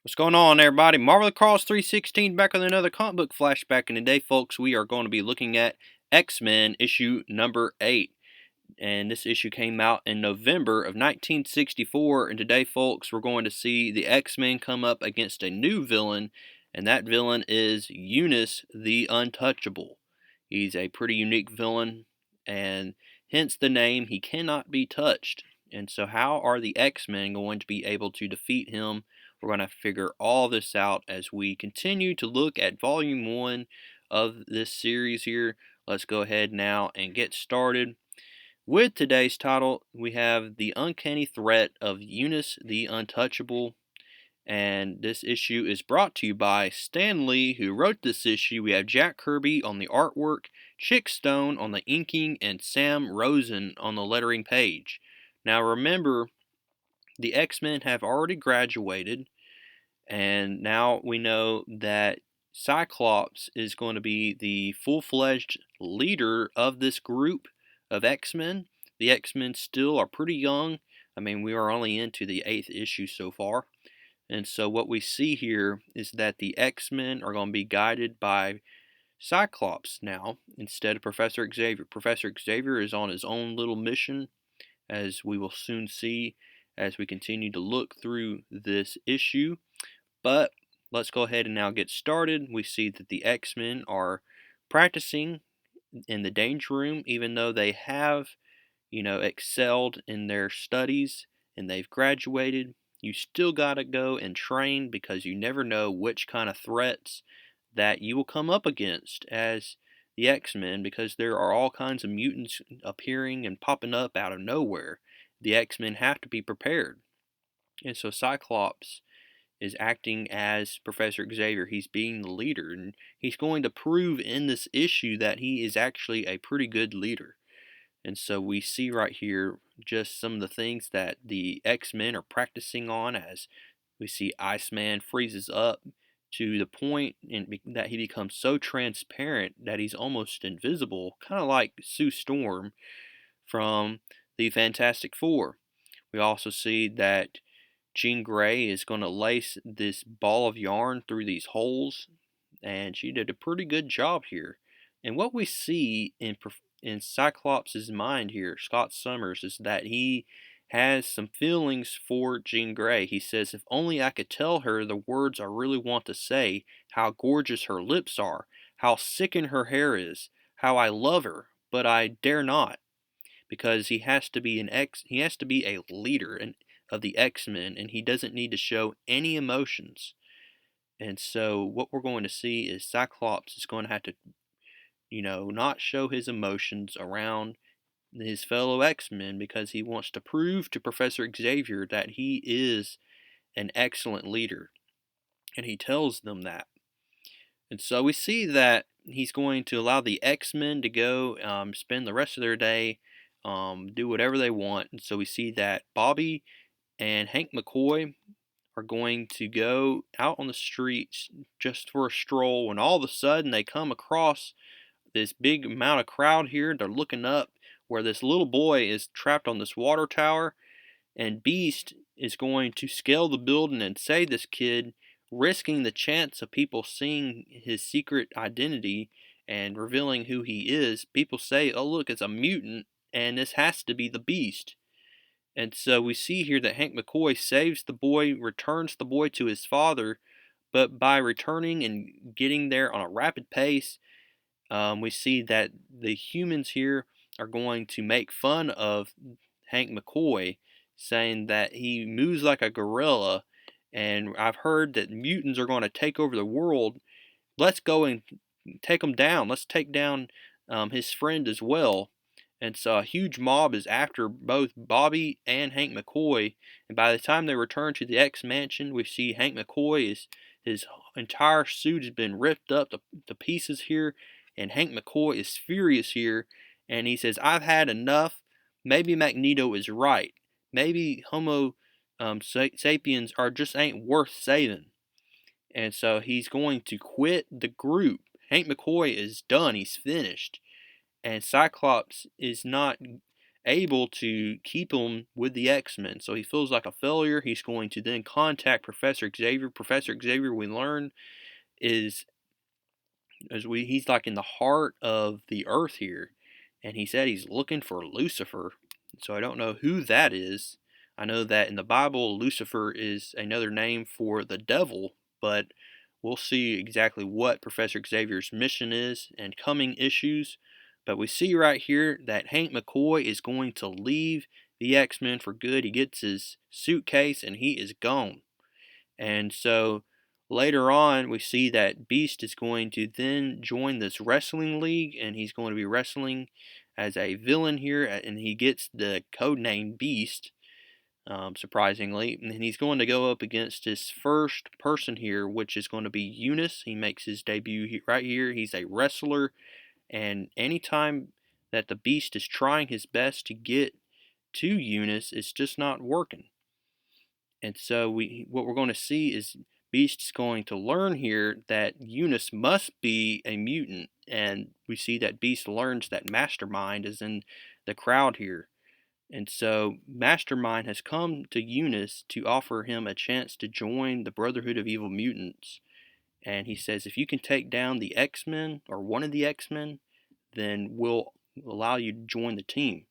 What's going on, everybody? Marvel Cross 316 back with another comic book flashback, and today, folks, we are going to be looking at X-Men issue number 8. And this issue came out in November of 1964, and today, folks, we're going to see the X-Men come up against a new villain, and that villain is Unus the Untouchable. He's a pretty unique villain, and hence the name, he cannot be touched. And so how are the X-Men going to be able to defeat him? We're going to figure all this out as we continue to look at Volume 1 of this series here. Let's go ahead now and get started. With today's title, we have The Uncanny Threat of Unus the Untouchable. And this issue is brought to you by Stan Lee, who wrote this issue. We have Jack Kirby on the artwork, Chick Stone on the inking, and Sam Rosen on the lettering page. Now remember, the X-Men have already graduated, and now we know that Cyclops is going to be the full-fledged leader of this group of X-Men. The X-Men still are pretty young. I mean, we are only into the 8th issue so far. And so what we see here is that the X-Men are going to be guided by Cyclops now instead of Professor Xavier. Professor Xavier is on his own little mission, as we will soon see as we continue to look through this issue. But let's go ahead and now get started. We see that the X-Men are practicing in the Danger Room, even though they have, excelled in their studies and they've graduated. You still got to go and train because you never know which kind of threats that you will come up against as the X-Men, because there are all kinds of mutants appearing and popping up out of nowhere. The X-Men have to be prepared. And so Cyclops is acting as Professor Xavier. He's being the leader, and he's going to prove in this issue that he is actually a pretty good leader. And so we see right here just some of the things that the X-Men are practicing on, as we see Iceman freezes up to the point that he becomes so transparent that he's almost invisible, kind of like Sue Storm from the Fantastic Four. We also see that Jean Grey is going to lace this ball of yarn through these holes, and she did a pretty good job here. And what we see in Cyclops' mind here, Scott Summers, is that he has some feelings for Jean Grey. He says, if only I could tell her the words I really want to say, how gorgeous her lips are, how sickened her hair is, how I love her, but I dare not, because he has to be a leader of the X-Men, and he doesn't need to show any emotions. And so what we're going to see is Cyclops is going to have to, not show his emotions around his fellow X-Men, because he wants to prove to Professor Xavier that he is an excellent leader. And he tells them that. And so we see that he's going to allow the X-Men to go spend the rest of their day, do whatever they want. And so we see that Bobby and Hank McCoy are going to go out on the streets just for a stroll, when all of a sudden they come across this big amount of crowd here. They're looking up where this little boy is trapped on this water tower, and Beast is going to scale the building and save this kid, risking the chance of people seeing his secret identity and revealing who he is. People say, oh look, it's a mutant, and this has to be the Beast. And so we see here that Hank McCoy saves the boy, returns the boy to his father, but by returning and getting there on a rapid pace, we see that the humans here are going to make fun of Hank McCoy, saying that he moves like a gorilla, and I've heard that mutants are going to take over the world. Let's go and take them down. Let's take down his friend as well. And so a huge mob is after both Bobby and Hank McCoy. And by the time they return to the X Mansion, we see Hank McCoy his entire suit has been ripped up to pieces here, and Hank McCoy is furious here, and he says, "I've had enough. Maybe Magneto is right. Maybe Homo sapiens are just ain't worth saving." And so he's going to quit the group. Hank McCoy is done. He's finished. And Cyclops is not able to keep him with the X-Men. So he feels like a failure. He's going to then contact Professor Xavier. Professor Xavier, we learn, is he's like in the heart of the earth here, and he said he's looking for Lucifer. So I don't know who that is. I know that in the Bible Lucifer is another name for the devil, but we'll see exactly what Professor Xavier's mission is and coming issues. But we see right here that Hank McCoy is going to leave the X-Men for good. He gets his suitcase and he is gone. And so later on, we see that Beast is going to then join this wrestling league, and he's going to be wrestling as a villain here, and he gets the code name Beast, surprisingly. And he's going to go up against his first person here, which is going to be Unus. He makes his debut right here. He's a wrestler, and anytime that the Beast is trying his best to get to Unus, it's just not working. And so what we're going to see is Beast's going to learn here that Unus must be a mutant, and we see that Beast learns that Mastermind is in the crowd here. And so Mastermind has come to Unus to offer him a chance to join the Brotherhood of Evil Mutants. And he says, if you can take down the X-Men or one of the X-Men, then we'll allow you to join the team.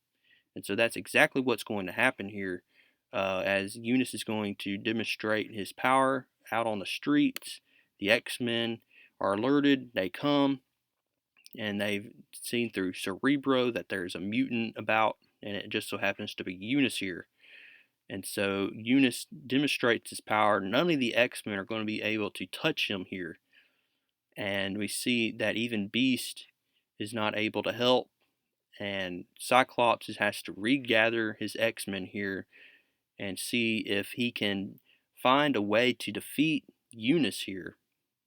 And so that's exactly what's going to happen here, as Unus is going to demonstrate his power out on the streets. The X-Men are alerted, they come, and they've seen through Cerebro that there's a mutant about, and it just so happens to be Unus here. And so Unus demonstrates his power. None of the X-Men are going to be able to touch him here. And we see that even Beast is not able to help, and Cyclops has to regather his X-Men here and see if he can find a way to defeat Unus here.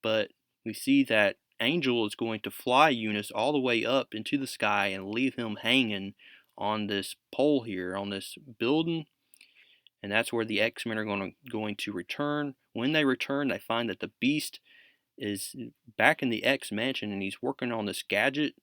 But we see that Angel is going to fly Unus all the way up into the sky and leave him hanging on this pole here, on this building. And that's where the X-Men are going to return. When they return, they find that the Beast is back in the X mansion, and he's working on this gadget,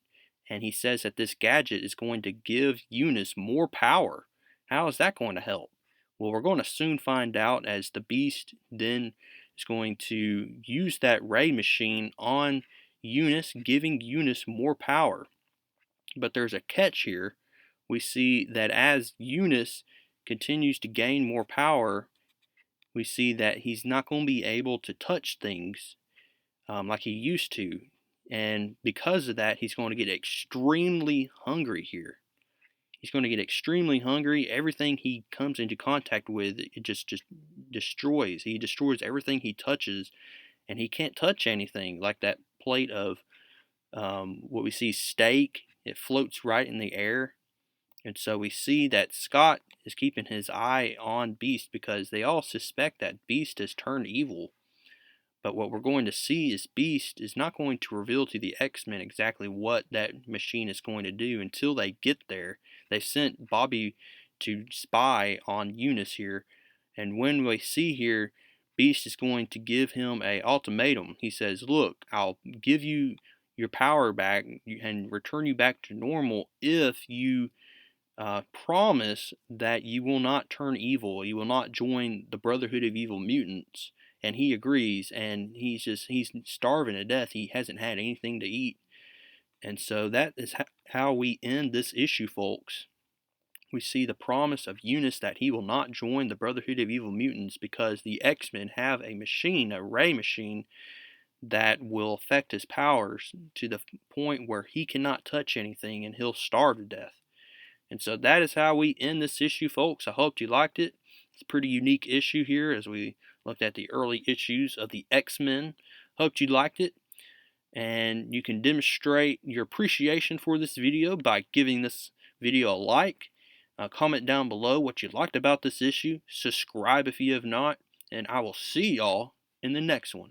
and he says that this gadget is going to give Unus more power. How is that going to help? Well, we're going to soon find out, as the Beast then is going to use that ray machine on Unus, giving Unus more power. But there's a catch here. We see that as Unus continues to gain more power, we see that he's not going to be able to touch things like he used to. And because of that, he's going to get extremely hungry here. He's going to get extremely hungry. Everything he comes into contact with, it just destroys. He destroys everything he touches, and he can't touch anything like that plate of what we see steak. It floats right in the air. And so we see that Scott is keeping his eye on Beast because they all suspect that Beast has turned evil. But what we're going to see is Beast is not going to reveal to the X-Men exactly what that machine is going to do until they get there. They sent Bobby to spy on Unus here. And when we see here, Beast is going to give him an ultimatum. He says, look, I'll give you your power back and return you back to normal if you promise that you will not turn evil. You will not join the Brotherhood of Evil Mutants. And he agrees, and he's starving to death. He hasn't had anything to eat. And so that is how we end this issue, folks. We see the promise of Unus that he will not join the Brotherhood of Evil Mutants because the X-Men have a machine, a ray machine, that will affect his powers to the point where he cannot touch anything and he'll starve to death. And so that is how we end this issue, folks. I hope you liked it. It's a pretty unique issue here as we looked at the early issues of the X-Men. Hope you liked it. And you can demonstrate your appreciation for this video by giving this video a like. Comment down below what you liked about this issue. Subscribe if you have not. And I will see y'all in the next one.